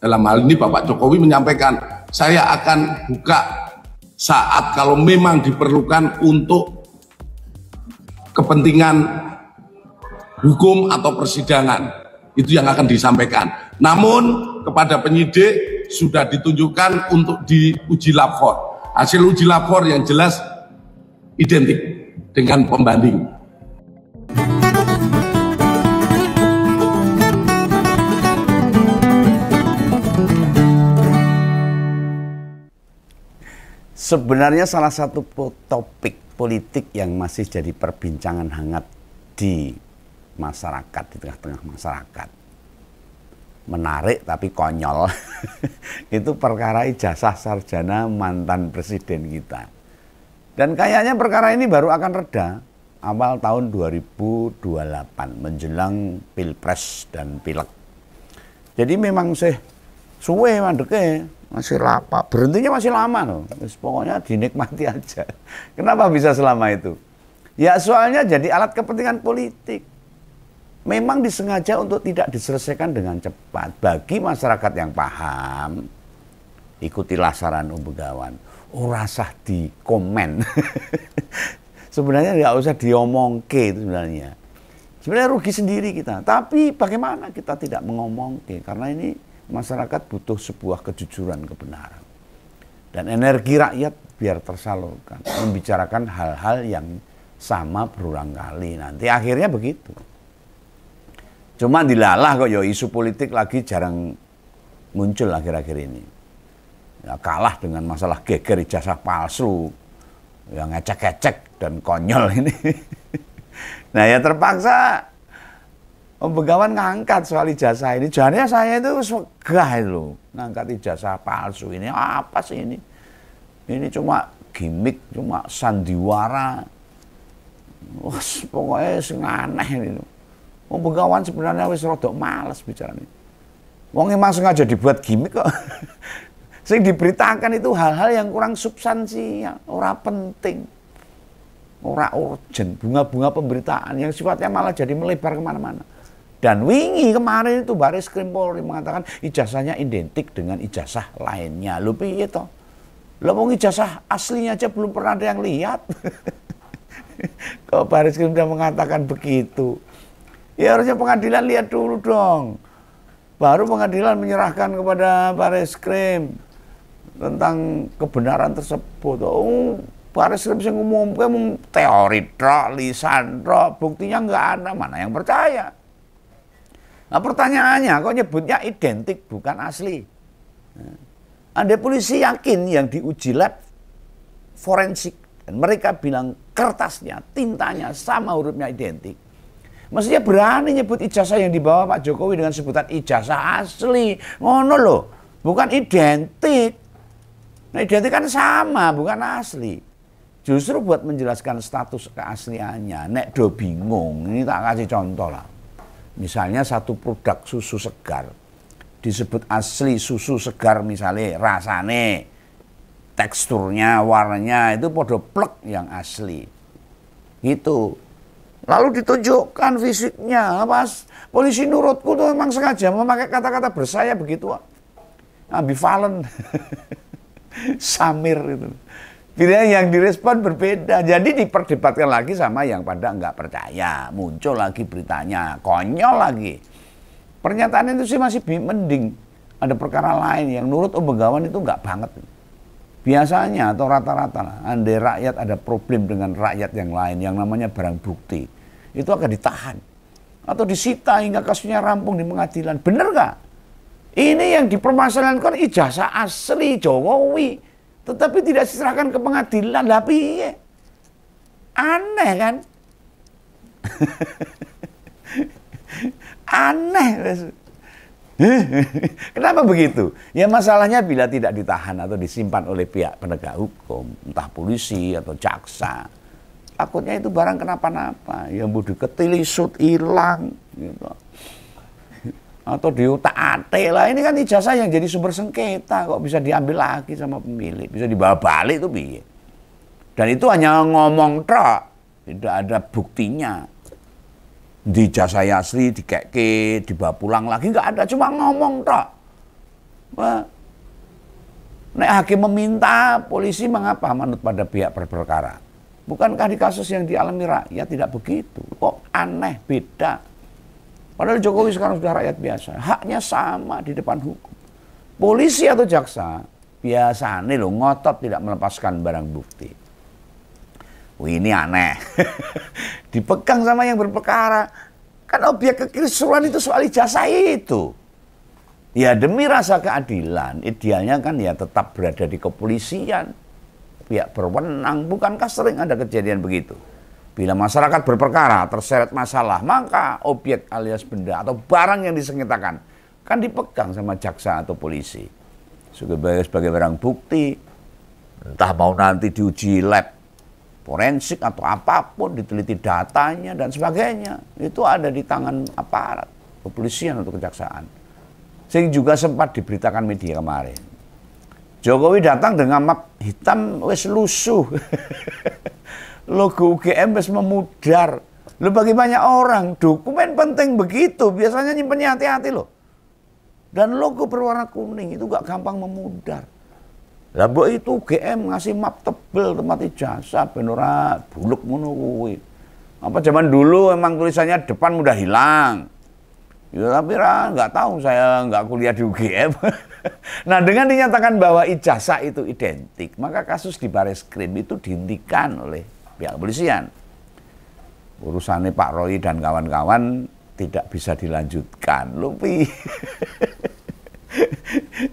Dalam hal ini Bapak Jokowi menyampaikan, saya akan buka saat kalau memang diperlukan untuk kepentingan hukum atau persidangan. Itu yang akan disampaikan. Namun kepada penyidik sudah ditunjukkan untuk diuji lapor. Hasil uji lapor yang jelas identik dengan pembanding. Sebenarnya salah satu topik politik yang masih jadi perbincangan hangat di masyarakat, di tengah-tengah masyarakat, menarik tapi konyol, itu perkara ijazah sarjana mantan presiden kita. Dan kayaknya perkara ini baru akan reda awal tahun 2028 menjelang Pilpres dan Pileg. Jadi memang suwe mandeke, masih lama, berhentinya masih lama loh. Pokoknya dinikmati aja. Kenapa bisa selama itu? Ya soalnya jadi alat kepentingan politik. Memang disengaja untuk tidak diselesaikan dengan cepat. Bagi masyarakat yang paham, ikutilah saran Om Begawan. Ora usah di komen. Sebenarnya nggak usah diomongke itu sebenarnya. Sebenarnya rugi sendiri kita. Tapi bagaimana kita tidak mengomongke? Karena ini masyarakat butuh sebuah kejujuran, kebenaran. Dan energi rakyat biar tersalurkan. Membicarakan hal-hal yang sama berulang kali. Nanti akhirnya begitu. Cuma dilalah kok ya isu politik lagi jarang muncul akhir-akhir ini. Ya, kalah dengan masalah geger ijazah palsu. Yang ngecek-ngecek dan konyol ini. Nah ya terpaksa Om Begawan ngangkat soal ijazah ini. Jadinya saya itu segah loh ngangkat ijazah palsu ini. Apa sih ini? Ini cuma gimmick, cuma sandiwara. Wah, pokoknya aneh ini. Om Begawan sebenarnya wis rodok males bicara ini. Wong emang sengaja dibuat gimmick kok. Sing diberitakan itu hal-hal yang kurang substansial, ora penting, ora urgent. Bunga-bunga pemberitaan yang sifatnya malah jadi melebar kemana-mana. Dan wingi kemarin itu Baris Krim Polri mengatakan ijazahnya identik dengan ijazah lainnya. Lho piye toh? Lah wong ijazah aslinya aja belum pernah ada yang lihat. Kok Baris Krim sudah mengatakan begitu? Ya harusnya pengadilan lihat dulu dong. Baru pengadilan menyerahkan kepada Baris Krim tentang kebenaran tersebut. Oh, Baris Krim yang ngumumkan teori tok, lisan tok, buktinya nggak ada, mana yang percaya? Nah pertanyaannya, kok nyebutnya identik bukan asli? Ada polisi yakin yang diuji lab forensik dan mereka bilang kertasnya, tintanya sama hurufnya identik. Mestinya berani nyebut ijazah yang dibawa Pak Jokowi dengan sebutan ijazah asli. Ngono loh, bukan identik. Nah identik kan sama, bukan asli. Justru buat menjelaskan status keasliannya. Nek do bingung, ini tak kasih contoh lah. Misalnya satu produk susu segar disebut asli susu segar, misalnya rasane, teksturnya, warnanya itu podo plek yang asli. Gitu. Lalu ditunjukkan fisiknya, pas polisi nurutku tuh memang sengaja memakai kata-kata bersaya begitu, ambivalen, samir itu. Pilihan yang direspon berbeda, jadi diperdebatkan lagi sama yang pada nggak percaya, muncul lagi beritanya, konyol lagi. Pernyataan itu sih masih mending, ada perkara lain yang menurut Om Begawan itu nggak banget. Biasanya atau rata-rata lah, andai rakyat ada problem dengan rakyat yang lain yang namanya barang bukti, itu akan ditahan atau disita hingga kasusnya rampung di pengadilan. Bener gak? Ini yang dipermasalahkan ijazah asli Jokowi, tetapi tidak diserahkan ke pengadilan. Lah piye? Aneh kan? Aneh. Kenapa begitu? Ya masalahnya bila tidak ditahan atau disimpan oleh pihak penegak hukum, entah polisi atau jaksa, takutnya itu barang kenapa-napa, yang mau diketilisut hilang, gitu. Atau diutak-atik lah. Ini kan ijazah yang jadi sumber sengketa, kok bisa diambil lagi sama pemilik, bisa dibawa balik itu piye? Dan itu hanya ngomong tok, tidak ada buktinya. Di ijazah asli dikeke, dibawa pulang lagi nggak ada, cuma ngomong tok. Wah, nek hakim meminta, polisi mengapa manut pada pihak berperkara? Bukankah di kasus yang dialami rakyat tidak begitu? Kok aneh, beda? Padahal Jokowi sekarang sudah rakyat biasa, haknya sama di depan hukum. Polisi atau jaksa biasanya lo ngotot tidak melepaskan barang bukti. Wih, ini aneh. Dipegang sama yang berperkara. Kan objek kekisruhan itu soal ijazah itu. Ya demi rasa keadilan, idealnya kan ya tetap berada di kepolisian. Pihak berwenang, bukankah sering ada kejadian begitu? Bila masyarakat berperkara, terseret masalah, maka objek alias benda atau barang yang disengketakan kan dipegang sama jaksa atau polisi. Sebagai barang bukti, entah mau nanti diuji lab forensik atau apapun, diteliti datanya dan sebagainya, itu ada di tangan aparat kepolisian atau kejaksaan. Sehingga juga sempat diberitakan media kemarin, Jokowi datang dengan map hitam wes lusuh, logo UGM wes memudar. Lo bagi banyak orang dokumen penting begitu biasanya nyimpennya hati-hati loh, dan logo berwarna kuning itu gak gampang memudar. Lah mbok itu GM ngasih map tebel tempat ijazah ben ora buluk ngono kuwi. Apa zaman dulu emang tulisannya depan mudah hilang. Ya tapi nggak tahu, saya nggak kuliah di UGM. Nah, dengan dinyatakan bahwa ijazah itu identik, maka kasus di Bareskrim itu dihentikan oleh pihak kepolisian. Urusannya Pak Roy dan kawan-kawan tidak bisa dilanjutkan. Lupi.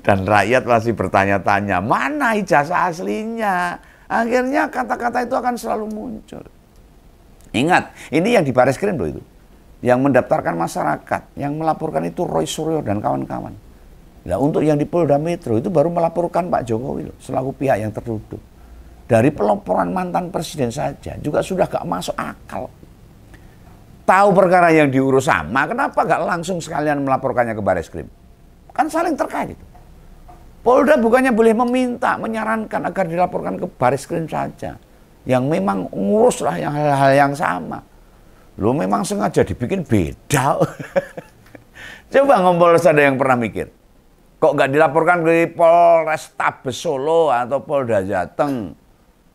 Dan rakyat masih bertanya-tanya, mana ijazah aslinya? Akhirnya kata-kata itu akan selalu muncul. Ingat, ini yang di Bareskrim loh itu. Yang mendaftarkan masyarakat, yang melaporkan itu Roy Suryo dan kawan-kawan. Nah, untuk yang di Polda Metro itu baru melaporkan Pak Jokowi loh, selaku pihak yang tertuduh. Dari pelaporan mantan presiden saja juga sudah gak masuk akal. Tahu perkara yang diurus sama, kenapa gak langsung sekalian melaporkannya ke Bareskrim? Kan saling terkait itu. Polda bukannya boleh meminta, menyarankan agar dilaporkan ke Bareskrim saja, yang memang nguruslah yang hal-hal yang sama. Lo memang sengaja dibikin beda. Coba Kompolres ada yang pernah mikir, kok nggak dilaporkan ke Polrestabes Solo atau Polda Jateng?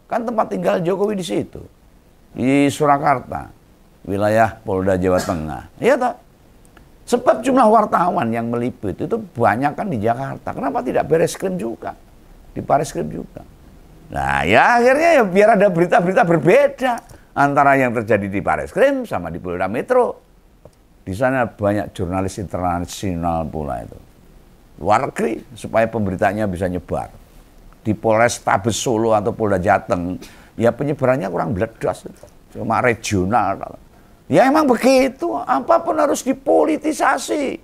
Kan tempat tinggal Jokowi di situ, di Surakarta, wilayah Polda Jawa Tengah. Iya toh? Sebab jumlah wartawan yang meliput itu banyak kan di Jakarta. Kenapa tidak Bareskrim juga? Di Bareskrim juga. Nah ya akhirnya ya biar ada berita-berita berbeda antara yang terjadi di Bareskrim sama di Polda Metro. Di sana banyak jurnalis internasional pula itu. Luar negeri supaya pemberitanya bisa nyebar. Di Polrestabes Solo atau Polda Jateng ya penyebarannya kurang bledas. Cuma regional. Ya emang begitu, apapun harus dipolitisasi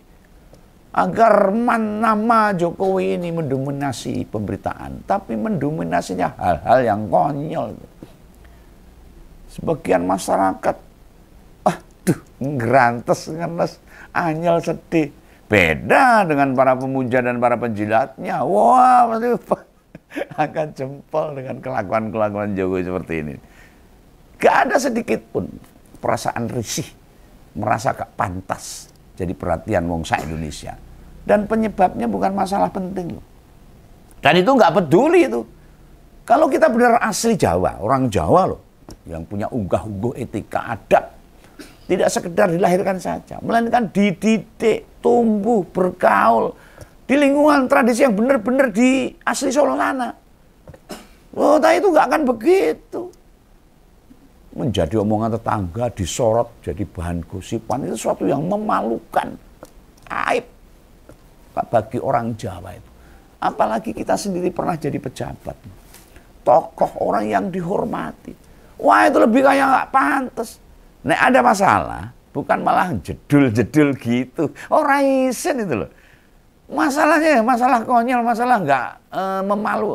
agar nama Jokowi ini mendominasi pemberitaan, tapi mendominasinya hal-hal yang konyol. Sebagian masyarakat, aduh, ngerantes, anyel, sedih. Beda dengan para pemuja dan para penjilatnya. Wah, pasti akan jempol dengan kelakuan-kelakuan Jokowi seperti ini. Gak ada sedikit pun perasaan risih, merasa gak pantas jadi perhatian wongsa Indonesia. Dan penyebabnya bukan masalah penting. Dan itu gak peduli itu. Kalau kita benar asli Jawa, orang Jawa loh, yang punya unggah-ungguh etika adab, tidak sekedar dilahirkan saja, melainkan dididik, tumbuh, bergaul di lingkungan tradisi yang benar-benar di asli Solo sana. Oh, tapi itu gak akan begitu. Menjadi omongan tetangga, disorot jadi bahan gosipan, itu sesuatu yang memalukan, aib bagi orang Jawa itu. Apalagi kita sendiri pernah jadi pejabat, tokoh orang yang dihormati. Wah, itu lebih kayak nggak pantas. Nah, ada masalah, bukan malah jedul-jedul gitu. Orang isen itu loh. Masalahnya masalah konyol, masalah nggak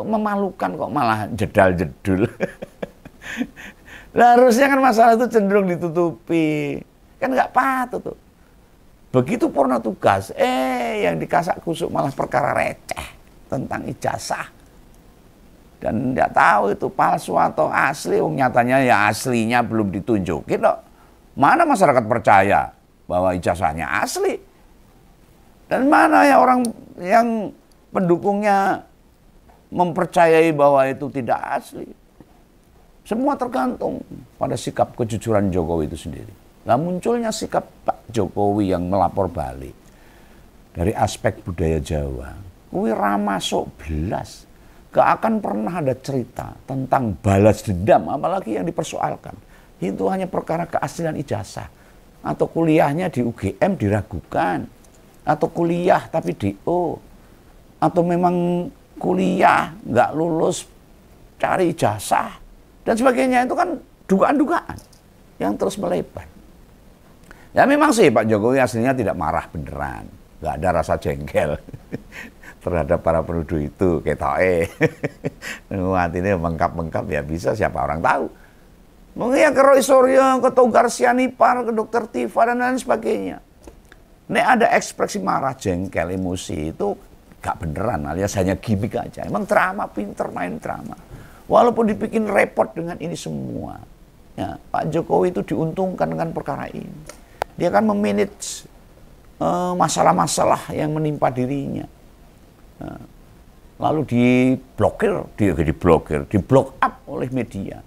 memalukan kok malah jedal-jedul. Nah, harusnya kan masalah itu cenderung ditutupi. Kan nggak patut tuh. Begitu purna tugas, yang dikasak kusuk malah perkara receh tentang ijazah. Dan nggak tahu itu palsu atau asli, nyatanya ya aslinya belum ditunjukin loh. Mana masyarakat percaya bahwa ijazahnya asli? Dan mana ya orang yang pendukungnya mempercayai bahwa itu tidak asli. Semua tergantung pada sikap kejujuran Jokowi itu sendiri. Nah, munculnya sikap Pak Jokowi yang melapor balik dari aspek budaya Jawa, kuwi ra masuk belas. Gak akan pernah ada cerita tentang balas dendam, apalagi yang dipersoalkan. Itu hanya perkara keaslian ijazah. Atau kuliahnya di UGM diragukan. Atau kuliah tapi DO. Atau memang kuliah nggak lulus cari ijazah. Dan sebagainya, itu kan dugaan-dugaan yang terus melebar. Ya memang sih Pak Jokowi aslinya tidak marah beneran. Nggak ada rasa jengkel terhadap para penuduh itu, ketoke. Hatinya mengkap-mengkap, ya bisa, siapa orang tahu. Mungkin ya ke Roy Suryo, ke Togar Sianipar, ke Dr. Tifa dan lain sebagainya. Nek ada ekspresi marah, jengkel, emosi itu gak beneran, alias hanya gimmick aja. Emang drama, pinter main drama. Walaupun dibikin repot dengan ini semua, ya, Pak Jokowi itu diuntungkan dengan perkara ini. Dia kan memanage masalah-masalah yang menimpa dirinya. Lalu diblokir, di-block up oleh media.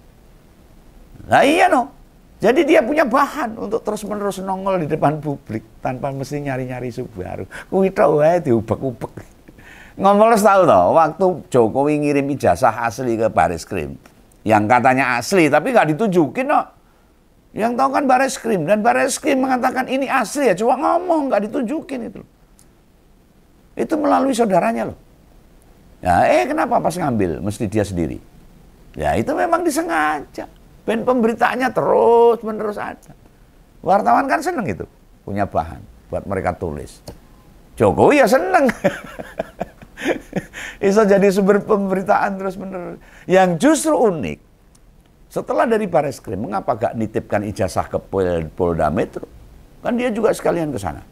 Nah iya no. Jadi dia punya bahan untuk terus-menerus nongol di depan publik tanpa mesti nyari-nyari isu baru. Kuwi tok wae diubek-ubek. Ngomong tahu toh, waktu Jokowi ngirim ijazah asli ke Bareskrim, yang katanya asli tapi nggak ditunjukin no. Yang tahu kan Bareskrim, dan Bareskrim mengatakan ini asli ya, cuma ngomong nggak ditunjukin itu. Itu melalui saudaranya loh. Ya, kenapa pas ngambil mesti dia sendiri? Ya itu memang disengaja. Ben pemberitaannya terus-menerus ada. Wartawan kan seneng itu, punya bahan buat mereka tulis. Jokowi ya seneng. Bisa jadi sumber pemberitaan terus-menerus. Yang justru unik, setelah dari Bareskrim, mengapa gak nitipkan ijazah ke Polda Metro? Kan dia juga sekalian ke sana.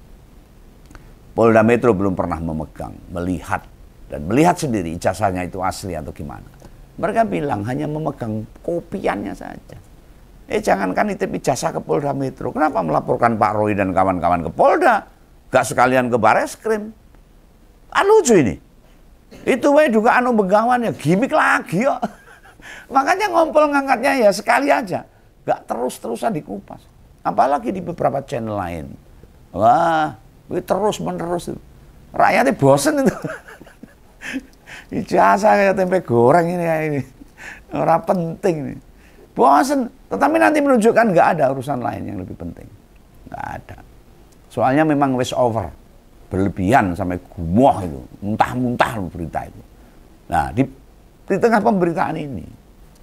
Polda Metro belum pernah memegang, melihat sendiri ijazahnya itu asli atau gimana. Mereka bilang hanya memegang kopiannya saja. Jangankan nitip ijazah ke Polda Metro. Kenapa melaporkan Pak Roy dan kawan-kawan ke Polda? Gak sekalian ke Bareskrim. Lucu ini. Itu dugaan begawan ya, gimmick lagi ya. Makanya ngompol ngangkatnya ya sekali aja. Gak terus-terusan dikupas. Apalagi di beberapa channel lain. Wah, terus-menerus itu. Rakyatnya bosen itu. Ijazah kayak tempe goreng ini. Orang penting nih. Bosen. Tetapi nanti menunjukkan nggak ada urusan lain yang lebih penting. Nggak ada. Soalnya memang wis over. Berlebihan sampai gumoh itu. Muntah-muntah berita itu. Nah, di tengah pemberitaan ini,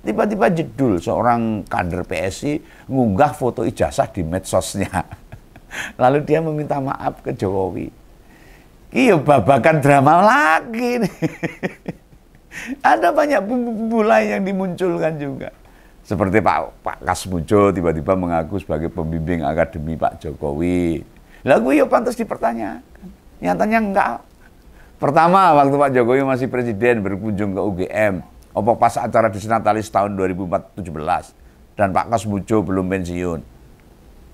tiba-tiba jedul seorang kader PSI ngunggah foto ijazah di medsosnya. Lalu dia meminta maaf ke Jokowi. Iya, babakan drama lagi nih. Ada banyak bumbu-bumbu lain yang dimunculkan juga. Seperti Pak Kasmujo tiba-tiba mengaku sebagai pembimbing akademi Pak Jokowi. Lagu ya pantas dipertanyakan. Nyatanya enggak. Pertama, waktu Pak Jokowi masih presiden berkunjung ke UGM. Pas acara Disnatalis tahun 2017. Dan Pak Kasmujo belum pensiun.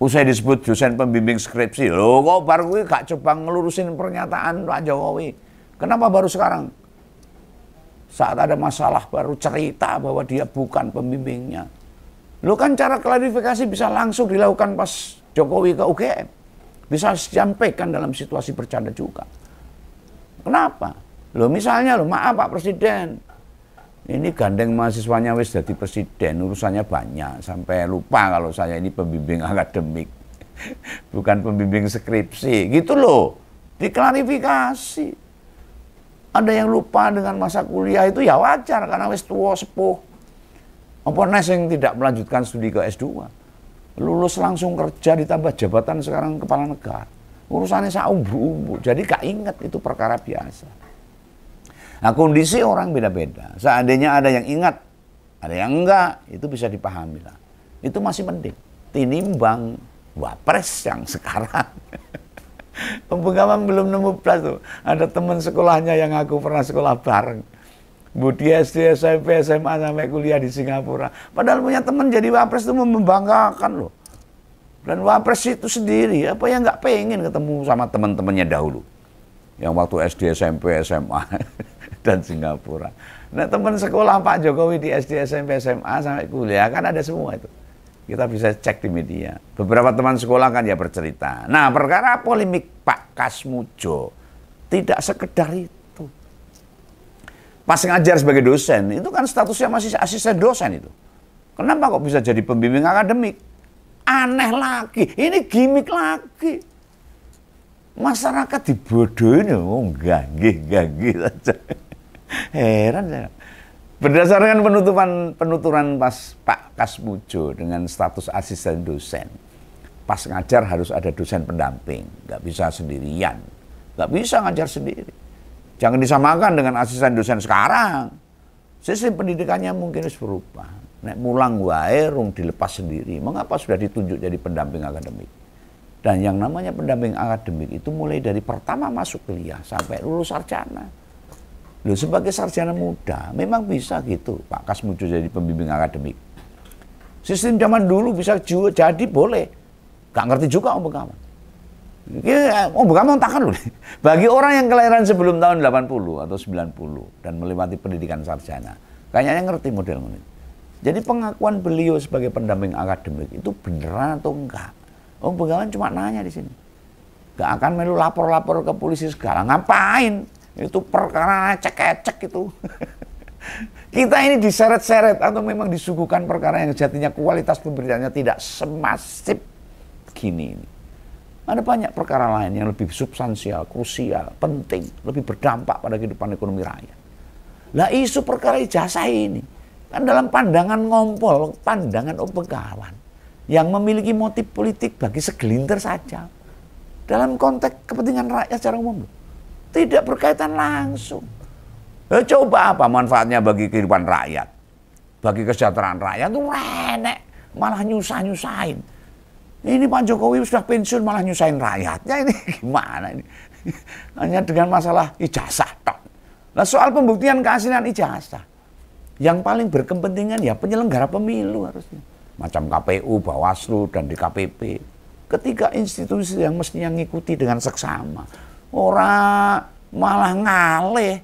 Usai disebut dosen pembimbing skripsi, loh kok baru gue gak coba ngelurusin pernyataan Pak Jokowi. Kenapa baru sekarang? Saat ada masalah baru cerita bahwa dia bukan pembimbingnya. Lo kan cara klarifikasi bisa langsung dilakukan pas Jokowi ke UGM. Bisa disampaikan dalam situasi bercanda juga. Kenapa? Lo misalnya maaf Pak Presiden. Ini gandeng mahasiswanya wis jadi presiden, urusannya banyak. Sampai lupa kalau saya ini pembimbing akademik. Bukan pembimbing skripsi. Gitu loh. Diklarifikasi. Ada yang lupa dengan masa kuliah itu ya wajar. Karena wis tua sepuh. Apa yang tidak melanjutkan studi ke S2. Lulus langsung kerja ditambah jabatan sekarang kepala negara. Urusannya saumbu-umbu. Jadi gak ingat itu perkara biasa. Nah kondisi orang beda-beda. Seandainya ada yang ingat, ada yang enggak, itu bisa dipahami lah. Itu masih penting. Tinimbang wapres yang sekarang. Pembegawan belum nemu plus tuh. Ada teman sekolahnya yang aku pernah sekolah bareng. Budi SD, SMP, SMA sampai kuliah di Singapura. Padahal punya teman jadi wapres itu membanggakan loh. Dan wapres itu sendiri, apa yang nggak pengen ketemu sama teman-temannya dahulu. yang waktu SD, SMP, SMA dan Singapura. Nah, teman sekolah Pak Jokowi di SD, SMP, SMA sampai kuliah kan ada semua itu. Kita bisa cek di media. Beberapa teman sekolah kan ya bercerita. Nah, perkara polemik Pak Kasmujo tidak sekedar itu. Pas ngajar sebagai dosen, itu kan statusnya masih asisten dosen itu. Kenapa kok bisa jadi pembimbing akademik? Aneh lagi, ini gimmick lagi. Masyarakat dibodohin, gagih saja. Heran saya. Berdasarkan penuturan pas Pak Kasmujo dengan status asisten dosen, pas ngajar harus ada dosen pendamping, nggak bisa sendirian, nggak bisa ngajar sendiri. Jangan disamakan dengan asisten dosen sekarang. Sistem pendidikannya mungkin harus berubah. Nek mulang wae rung dilepas sendiri. Mengapa sudah ditunjuk jadi pendamping akademik? Dan yang namanya pendamping akademik itu mulai dari pertama masuk kuliah sampai lulus sarjana. Loh, sebagai sarjana muda memang bisa gitu Pak Kasmujo jadi pembimbing akademik. Sistem zaman dulu bisa jadi boleh. Gak ngerti juga Om Begawan. Om Begawan takkan loh. Bagi orang yang kelahiran sebelum tahun 80 atau 90 dan melewati pendidikan sarjana, kayaknya ngerti model ini. Jadi pengakuan beliau sebagai pendamping akademik itu beneran atau enggak? Om Begawan cuma nanya di sini. Gak akan melu lapor-lapor ke polisi segala. Ngapain? Itu perkara cek-cek itu. Kita ini diseret-seret atau memang disuguhkan perkara yang jadinya kualitas pemberitaannya tidak semasif gini ini. Ada banyak perkara lain yang lebih substansial, krusial, penting, lebih berdampak pada kehidupan ekonomi rakyat. Lah isu perkara ijazah ini kan dalam pandangan ngompol, pandangan Om Begawan yang memiliki motif politik bagi segelintir saja. Dalam konteks kepentingan rakyat secara umum. Tidak berkaitan langsung. Coba apa manfaatnya bagi kehidupan rakyat? Bagi kesejahteraan rakyat itu renek. Malah nyusah-nyusahin. Ini Pak Jokowi sudah pensiun malah nyusahin rakyatnya. Ini gimana ini? Hanya dengan masalah ijazah. Nah, soal pembuktian keaslian ijazah. Yang paling berkepentingan ya penyelenggara pemilu harusnya. Macam KPU, Bawaslu, dan DKPP. Ketiga institusi yang mestinya ngikuti dengan seksama. Orang malah ngaleh.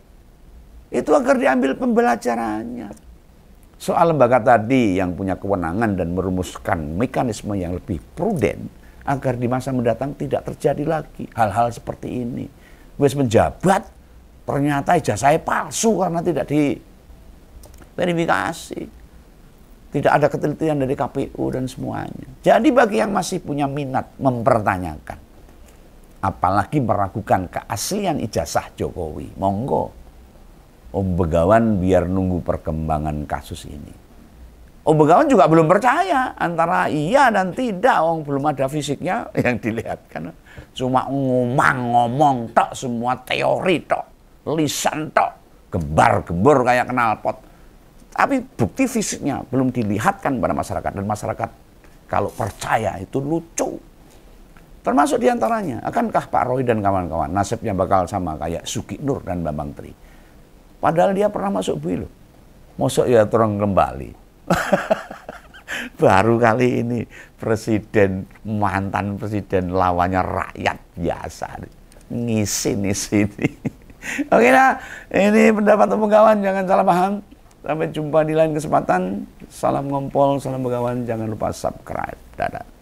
Itu agar diambil pembelajarannya. Soal lembaga tadi yang punya kewenangan dan merumuskan mekanisme yang lebih prudent agar di masa mendatang tidak terjadi lagi hal-hal seperti ini. Wes menjabat, ternyata ijazahnya palsu karena tidak diverifikasi. Tidak ada ketelitian dari KPU dan semuanya. Jadi bagi yang masih punya minat mempertanyakan, apalagi meragukan keaslian ijazah Jokowi, monggo Om Begawan biar nunggu perkembangan kasus ini. Om Begawan juga belum percaya antara iya dan tidak, belum ada fisiknya yang dilihatkan. Cuma ngomong tok, semua teori tok, lisan tok, gembar-gembur kayak knalpot. Tapi bukti fisiknya belum dilihatkan pada masyarakat, dan masyarakat kalau percaya itu lucu. Termasuk diantaranya, akankah Pak Roy dan kawan-kawan nasibnya bakal sama kayak Sugi Nur dan Bambang Tri? Padahal dia pernah masuk BUI loh. Mosok ya terang kembali. Baru kali ini mantan presiden lawannya rakyat biasa. Ngisi. Oke lah, ini pendapat Om Begawan, jangan salah paham. Sampai jumpa di lain kesempatan. Salam ngompol, salam Begawan, jangan lupa subscribe. Dadah.